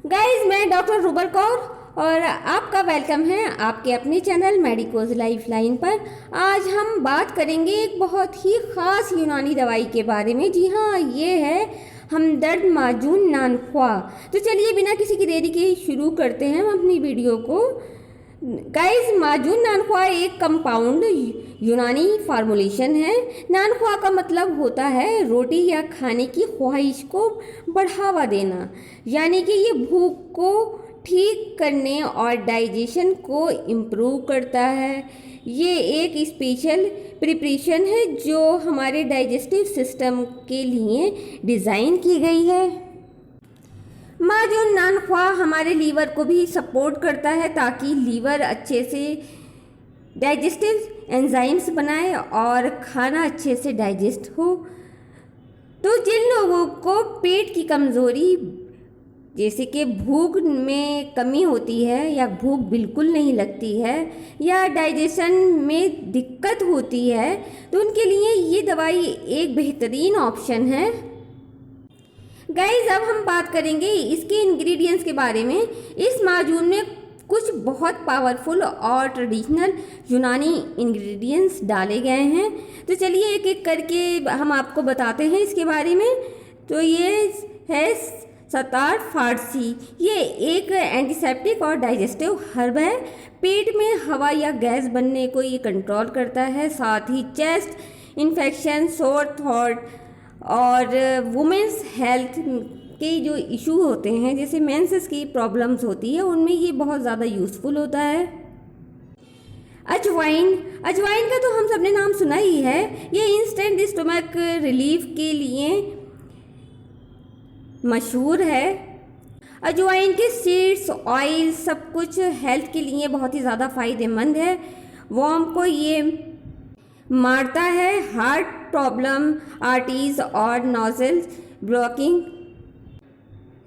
Guys, मैं doctor rouble Kaur और आपका वेलकम है आपके अपने चैनल मेडिकोज लाइफ लाइन पर। आज हम बात करेंगे एक बहुत ही ख़ास यूनानी दवाई के बारे में। जी हाँ, ये है हमदर्द माजून नानख्वा। तो चलिए बिना किसी की देरी के शुरू करते हैं हम अपनी वीडियो को। गाइस, माजून नानख्वा एक कंपाउंड यूनानी फार्मूलेशन है। नानख्वा का मतलब होता है रोटी या खाने की ख्वाहिश को बढ़ावा देना, यानी कि ये भूख को ठीक करने और डाइजेशन को इम्प्रूव करता है। ये एक स्पेशल प्रिपरेशन है जो हमारे डाइजेस्टिव सिस्टम के लिए डिज़ाइन की गई है। माजून नानख्वा हमारे लीवर को भी सपोर्ट करता है ताकि लीवर अच्छे से डाइजेस्टिव एंजाइम्स बनाए और खाना अच्छे से डाइजेस्ट हो। तो जिन लोगों को पेट की कमज़ोरी जैसे कि भूख में कमी होती है या भूख बिल्कुल नहीं लगती है या डाइजेशन में दिक्कत होती है, तो उनके लिए ये दवाई एक बेहतरीन ऑप्शन है। गाइस, अब हम बात करेंगे इसके इंग्रेडिएंट्स के बारे में। इस माजून में कुछ बहुत पावरफुल और ट्रेडिशनल यूनानी इंग्रेडिएंट्स डाले गए हैं। तो चलिए एक एक करके हम आपको बताते हैं इसके बारे में। तो ये है सतार फारसी। ये एक एंटीसेप्टिक और डाइजेस्टिव हर्ब है। पेट में हवा या गैस बनने को ये कंट्रोल करता है। साथ ही चेस्ट इन्फेक्शन, सोर थ्रोट और वुमेंस हेल्थ के जो इशू होते हैं, जैसे मेंसेस की प्रॉब्लम्स होती है, उनमें ये बहुत ज़्यादा यूज़फुल होता है। अजवाइन का तो हम सबने नाम सुना ही है। ये इंस्टेंट स्टमक रिलीफ के लिए मशहूर है। अजवाइन के सीड्स, ऑयल सब कुछ हेल्थ के लिए बहुत ही ज़्यादा फ़ायदेमंद है। वॉर्म को ये मारता है। हार्ट प्रॉब्लम, आर्टरीज और नोजल्स ब्लॉकिंग,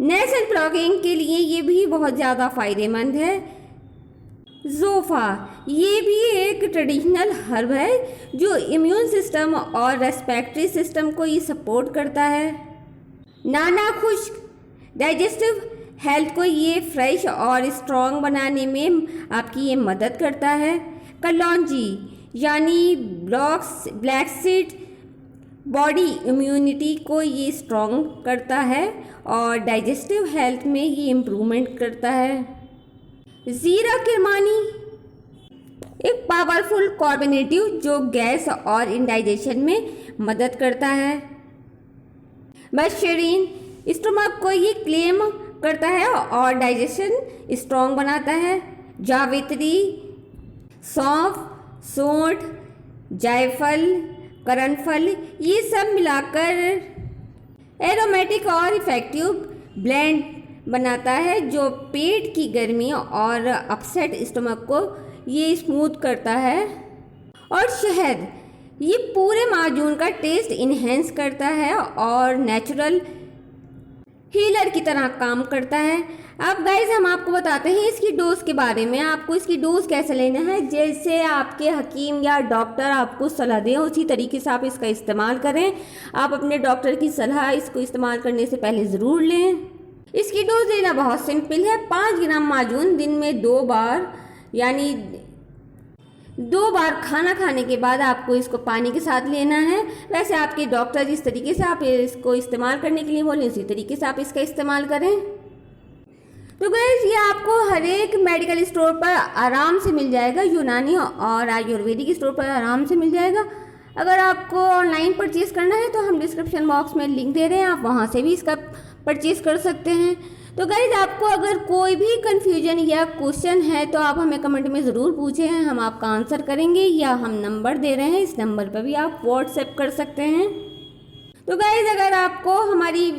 नेसल ब्लॉकिंग के लिए ये भी बहुत ज़्यादा फ़ायदेमंद है। ज़ोफ़ा, ये भी एक ट्रेडिशनल हर्ब है जो इम्यून सिस्टम और रेस्पिरेटरी सिस्टम को ये सपोर्ट करता है। नाना खुश्क, डाइजेस्टिव हेल्थ को ये फ्रेश और स्ट्रॉन्ग बनाने में आपकी ये मदद करता है। कलौंजी यानी ब्लैक सीड बॉडी इम्यूनिटी को ये स्ट्रॉन्ग करता है और डाइजेस्टिव हेल्थ में ये इम्प्रूवमेंट करता है। ज़ीरा किरमानी एक पावरफुल कार्बोनेटिव जो गैस और इंडाइजेशन में मदद करता है। बशरीन स्टमक को ये क्लेम करता है और डाइजेशन स्ट्रॉन्ग बनाता है। जावित्री, सौंफ, सोंठ, जायफल, करणफल, ये सब मिलाकर एरोमेटिक और इफ़ेक्टिव ब्लेंड बनाता है जो पेट की गर्मी और अपसेट स्टमक को ये स्मूथ करता है। और शहद ये पूरे माजून का टेस्ट इन्हेंस करता है और नेचुरल हीलर की तरह काम करता है। अब गाइज हम आपको बताते हैं इसकी डोज के बारे में। आपको इसकी डोज कैसे लेना है, जैसे आपके हकीम या डॉक्टर आपको सलाह दें उसी तरीके से आप इसका इस्तेमाल करें। आप अपने डॉक्टर की सलाह इसको इस्तेमाल करने से पहले ज़रूर लें। इसकी डोज लेना बहुत सिंपल है। 5 ग्राम माजून दिन में 2 बार, यानी 2 बार खाना खाने के बाद आपको इसको पानी के साथ लेना है। वैसे आपके डॉक्टर जिस तरीके से आप इसको इस्तेमाल करने के लिए बोलें उसी तरीके से आप इसका इस्तेमाल करें। तो गाइस, ये आपको हर एक मेडिकल स्टोर पर आराम से मिल जाएगा। यूनानी और आयुर्वेदिक स्टोर पर आराम से मिल जाएगा। अगर आपको ऑनलाइन परचेज़ करना है तो हम डिस्क्रिप्शन बॉक्स में लिंक दे रहे हैं, आप वहाँ से भी इसका परचेज़ कर सकते हैं। तो गाइज, आपको अगर कोई भी कन्फ्यूजन या क्वेश्चन है तो आप हमें कमेंट में ज़रूर पूछें, हम आपका आंसर करेंगे, या हम नंबर दे रहे हैं, इस नंबर पर भी आप व्हाट्सएप कर सकते हैं। तो गाइज, अगर आपको हमारी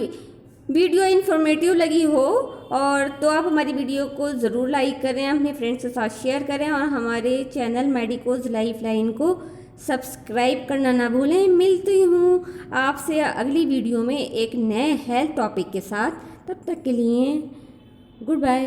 वीडियो इन्फॉर्मेटिव लगी हो और तो आप हमारी वीडियो को ज़रूर लाइक करें, अपने फ्रेंड्स के साथ शेयर करें और हमारे चैनल मेडिकोज लाइफ लाइन को सब्सक्राइब करना ना भूलें। मिलती हूँ आपसे अगली वीडियो में एक नए हेल्थ टॉपिक के साथ। तब तक के लिए गुड बाय।